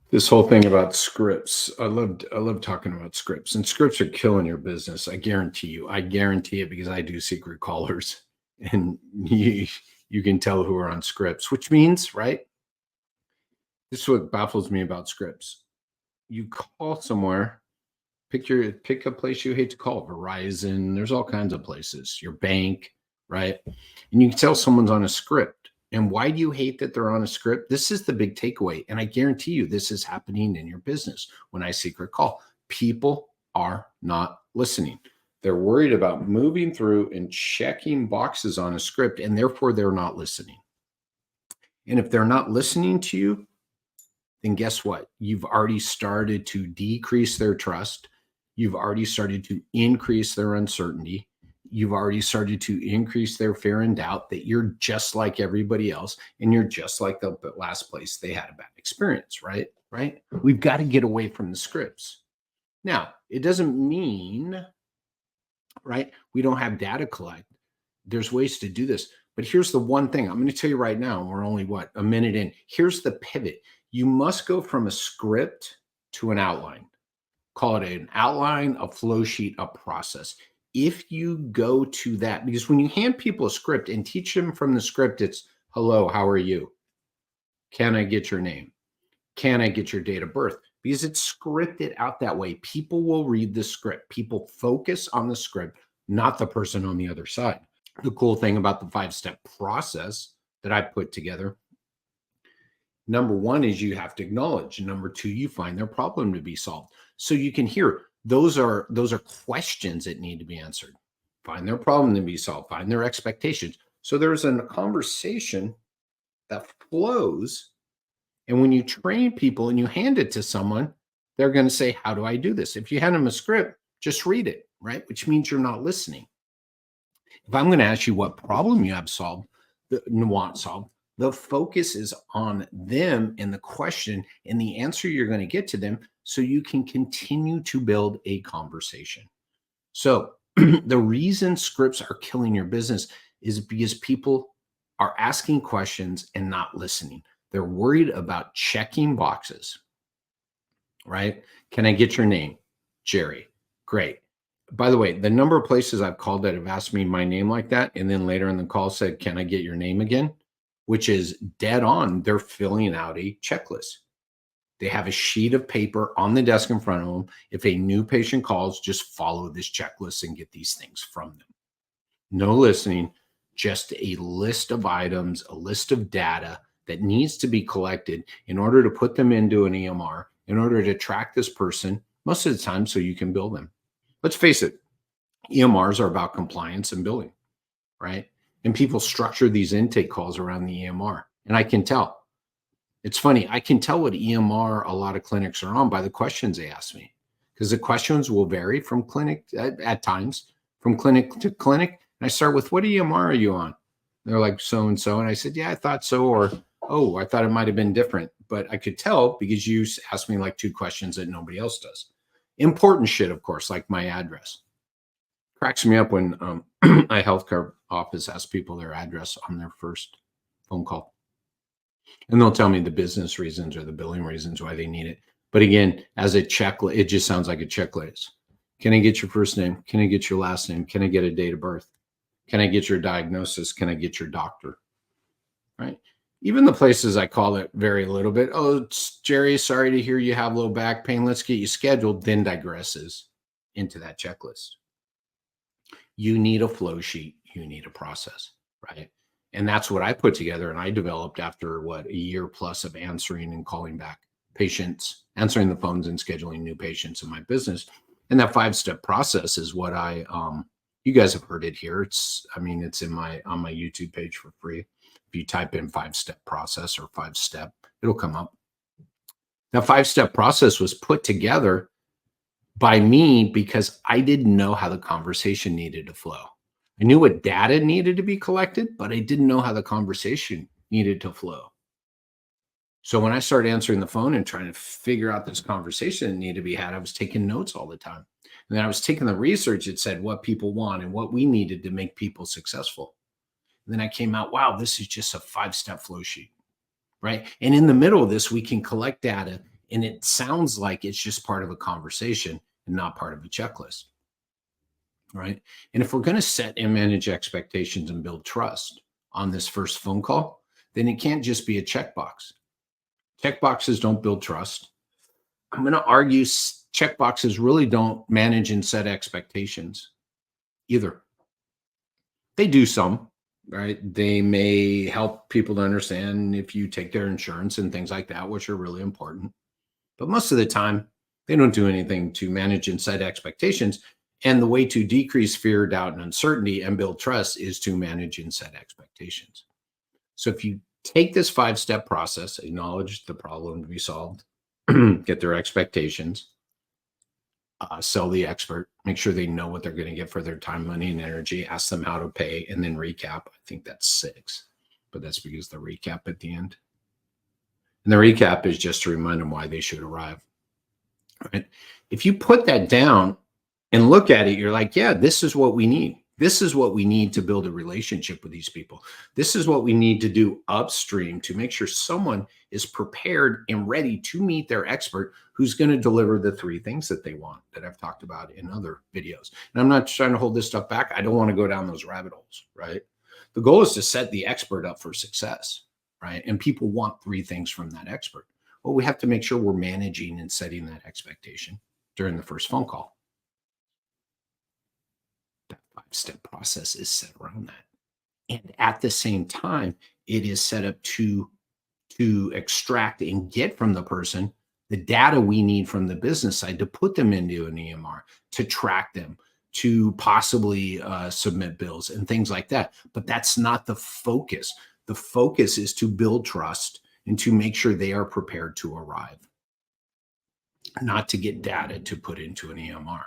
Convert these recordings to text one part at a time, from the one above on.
This whole thing about scripts, I love talking about scripts, and scripts are killing your business. I guarantee you. I guarantee it because I do secret callers, and you can tell who are on scripts, which means, right? This is what baffles me about scripts. You call somewhere, pick a place you hate to call. Verizon, there's all kinds of places. Your bank, right? And you can tell someone's on a script. And why do you hate that they're on a script? This is the big takeaway. And I guarantee you this is happening in your business when I secret call. People are not listening. They're worried about moving through and checking boxes on a script, and therefore they're not listening. And if they're not listening to you, then guess what? You've already started to decrease their trust. You've already started to increase their uncertainty. You've already started to increase their fear and doubt that you're just like everybody else and you're just like the last place they had a bad experience, right? Right? We've got to get away from the scripts. Now, it doesn't mean, right, we don't have data collect. There's ways to do this. But here's the one thing I'm going to tell you right now, and we're only a minute in. Here's the pivot. You must go from a script to an outline. Call it an outline, a flow sheet, a process. If you go to that, because when you hand people a script and teach them from the script, it's hello, how are you? Can I get your name? Can I get your date of birth? Because it's scripted out that way. People will read the script. People focus on the script, not the person on the other side. The cool thing about the 5-step process that I put together, number one is you have to acknowledge. Number two, you find their problem to be solved. So you can hear those are questions that need to be answered. Find their problem to be solved. Find their expectations. So there's a conversation that flows. And when you train people and you hand it to someone, they're going to say, how do I do this? If you hand them a script, just read it, right? Which means you're not listening. If I'm going to ask you what problem you have solved, want solved, the focus is on them and the question and the answer you're going to get to them so you can continue to build a conversation. So the reason scripts are killing your business is because people are asking questions and not listening. They're worried about checking boxes, right? Can I get your name? Jerry. Great. By the way, the number of places I've called that have asked me my name like that, and then later in the call said, can I get your name again? Which is dead on. They're filling out a checklist. They have a sheet of paper on the desk in front of them. If a new patient calls, just follow this checklist and get these things from them. No listening, just a list of items, a list of data that needs to be collected in order to put them into an EMR, in order to track this person most of the time so you can bill them. Let's face it, EMRs are about compliance and billing, right? And people structure these intake calls around the EMR. And I can tell. It's funny. I can tell what EMR a lot of clinics are on by the questions they ask me, because the questions will vary from clinic at times, from clinic to clinic. And I start with, what EMR are you on? They're like, so and so. And I said, yeah, I thought so. Or, oh, I thought it might have been different. But I could tell because you asked me like two questions that nobody else does. Important shit, of course, like my address. Cracks me up when a healthcare office asks people their address on their first phone call. And they'll tell me the business reasons or the billing reasons why they need it. But again, as a checklist, it just sounds like a checklist. Can I get your first name? Can I get your last name? Can I get a date of birth? Can I get your diagnosis? Can I get your doctor? Right? Even the places I call it very little bit. Oh, it's Jerry, sorry to hear you have low back pain. Let's get you scheduled. Then digresses into that checklist. You need a flow sheet. You need a process, right? And that's what I put together and I developed after a year plus of answering and calling back patients, answering the phones and scheduling new patients in my business. And that 5-step process is what you guys have heard it here. It's on my YouTube page for free. If you type in 5-step process or 5-step, it'll come up. That 5-step process was put together by me because I didn't know how the conversation needed to flow. I knew what data needed to be collected, but I didn't know how the conversation needed to flow. So when I started answering the phone and trying to figure out this conversation that needed to be had, I was taking notes all the time. And then I was taking the research that said what people want and what we needed to make people successful. And then I came out, wow, this is just a 5-step flow sheet, right? And in the middle of this, we can collect data And it sounds like it's just part of a conversation and not part of a checklist, right? And if we're going to set and manage expectations and build trust on this first phone call, then it can't just be a checkbox. Checkboxes don't build trust. I'm going to argue checkboxes really don't manage and set expectations either. They do some, right? They may help people to understand if you take their insurance and things like that, which are really important. But most of the time, they don't do anything to manage and set expectations. And the way to decrease fear, doubt, and uncertainty and build trust is to manage and set expectations. So if you take this 5-step process, acknowledge the problem to be solved, get their expectations, sell the expert, make sure they know what they're going to get for their time, money, and energy, ask them how to pay, and then recap. I think that's 6, but that's because the recap at the end. And the recap is just to remind them why they should arrive. Right? If you put that down and look at it, you're like, yeah, this is what we need. This is what we need to build a relationship with these people. This is what we need to do upstream to make sure someone is prepared and ready to meet their expert who's going to deliver the 3 things that they want that I've talked about in other videos. And I'm not trying to hold this stuff back. I don't want to go down those rabbit holes, right? The goal is to set the expert up for success, right? And people want 3 things from that expert. Well, we have to make sure we're managing and setting that expectation during the first phone call. That 5-step process is set around that. And at the same time, it is set up to extract and get from the person the data we need from the business side to put them into an EMR, to track them, to possibly submit bills and things like that. But that's not the focus. The focus is to build trust and to make sure they are prepared to arrive, not to get data to put into an EMR.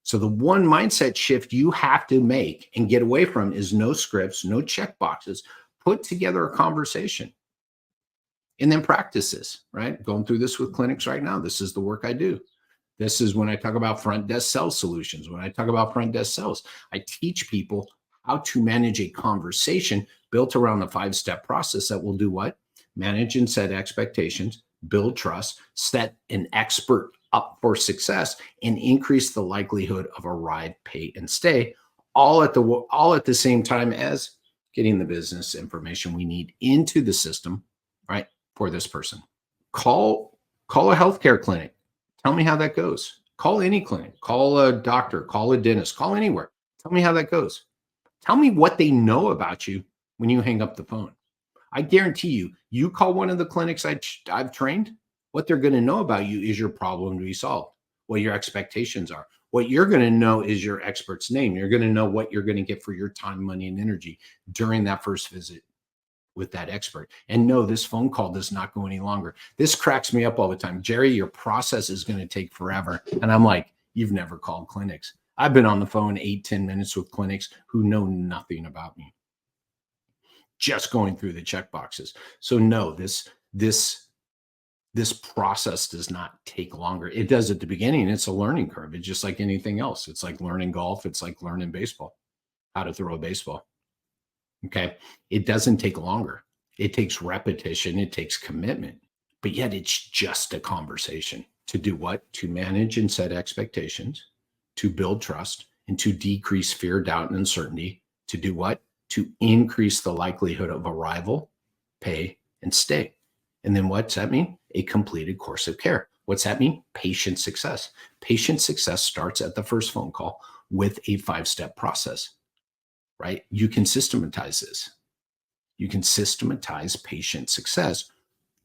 So the one mindset shift you have to make and get away from is no scripts, no checkboxes. Put together a conversation and then practice this, right? Going through this with clinics right now. This is the work I do. This is when I talk about front desk sales solutions. When I talk about front desk sales, I teach people how to manage a conversation built around the 5-step process that will do what? Manage and set expectations, build trust, set an expert up for success, and increase the likelihood of a ride, pay, and stay, all at the same time as getting the business information we need into the system, right, for this person. Call a healthcare clinic. Tell me how that goes. Call any clinic. Call a doctor. Call a dentist. Call anywhere. Tell me how that goes. Tell me what they know about you when you hang up the phone. I guarantee you, you call one of the clinics I've trained, what they're going to know about you is your problem to be solved, what your expectations are. What you're going to know is your expert's name. You're going to know what you're going to get for your time, money, and energy during that first visit with that expert. And no, this phone call does not go any longer. This cracks me up all the time. Jerry, your process is going to take forever. And I'm like, you've never called clinics. I've been on the phone 8-10 minutes with clinics who know nothing about me, just going through the check boxes. So no, this process does not take longer. It does at the beginning. It's a learning curve. It's just like anything else. It's like learning golf. It's like learning baseball, how to throw a baseball. Okay. It doesn't take longer. It takes repetition. It takes commitment, but yet it's just a conversation to do what? To manage and set expectations, to build trust, and to decrease fear, doubt, and uncertainty. To do what? To increase the likelihood of arrival, pay, and stay. And then what's that mean? A completed course of care. What's that mean? Patient success. Patient success starts at the first phone call with a 5-step process, right? You can systematize this. You can systematize patient success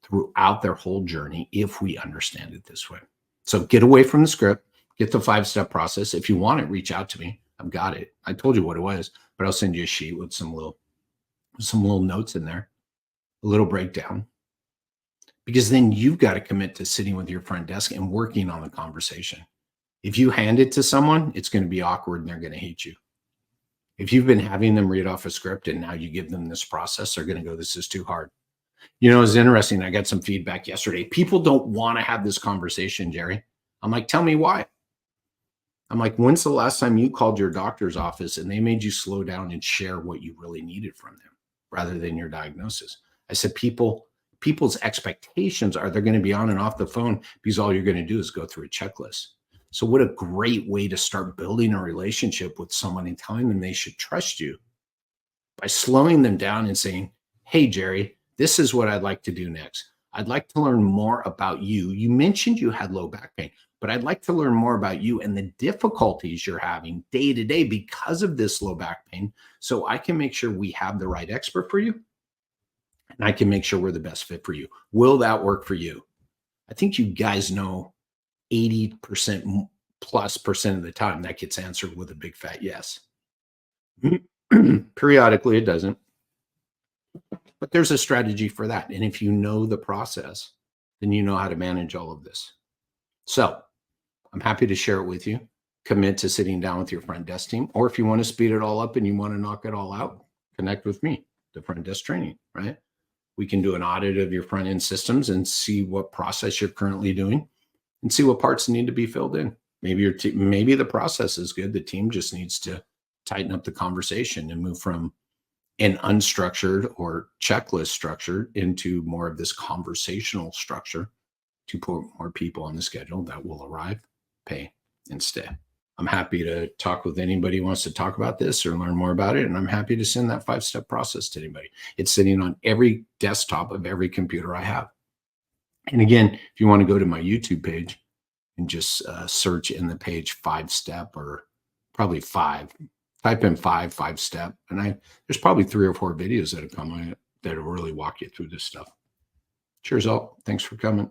throughout their whole journey if we understand it this way. So get away from the script, get the 5-step process. If you want it, reach out to me. I've got it. I told you what it was, but I'll send you a sheet with some little notes in there, a little breakdown. Because then you've got to commit to sitting with your front desk and working on the conversation. If you hand it to someone, it's going to be awkward and they're going to hate you. If you've been having them read off a script and now you give them this process, they're going to go, this is too hard. You know, it's interesting. I got some feedback yesterday. People don't want to have this conversation, Jerry. I'm like, tell me why. I'm like, when's the last time you called your doctor's office and they made you slow down and share what you really needed from them rather than your diagnosis? I said, people people's expectations are they're going to be on and off the phone because all you're going to do is go through a checklist. So what a great way to start building a relationship with someone and telling them they should trust you by slowing them down and saying, hey, Jerry, this is what I'd like to do next. I'd like to learn more about you. You mentioned you had low back pain, but I'd like to learn more about you and the difficulties you're having day to day because of this low back pain. So I can make sure we have the right expert for you and I can make sure we're the best fit for you. Will that work for you? I think you guys know 80% plus percent of the time that gets answered with a big fat yes. Periodically, it doesn't. But there's a strategy for that. And if you know the process, then you know how to manage all of this. So I'm happy to share it with you. Commit to sitting down with your front desk team. Or if you want to speed it all up and you want to knock it all out, connect with me, the front desk training, right? We can do an audit of your front end systems and see what process you're currently doing and see what parts need to be filled in. Maybe maybe the process is good. The team just needs to tighten up the conversation and move from an unstructured or checklist structure into more of this conversational structure to put more people on the schedule that will arrive, pay, and stay. I'm happy to talk with anybody who wants to talk about this or learn more about it. And I'm happy to send that 5-step process to anybody. It's sitting on every desktop of every computer I have. And again, if you want to go to my YouTube page and just search in the page 5-step or probably 5, type in 5-step. And there's probably 3 or 4 videos that have come on it that'll really walk you through this stuff. Cheers all. Thanks for coming.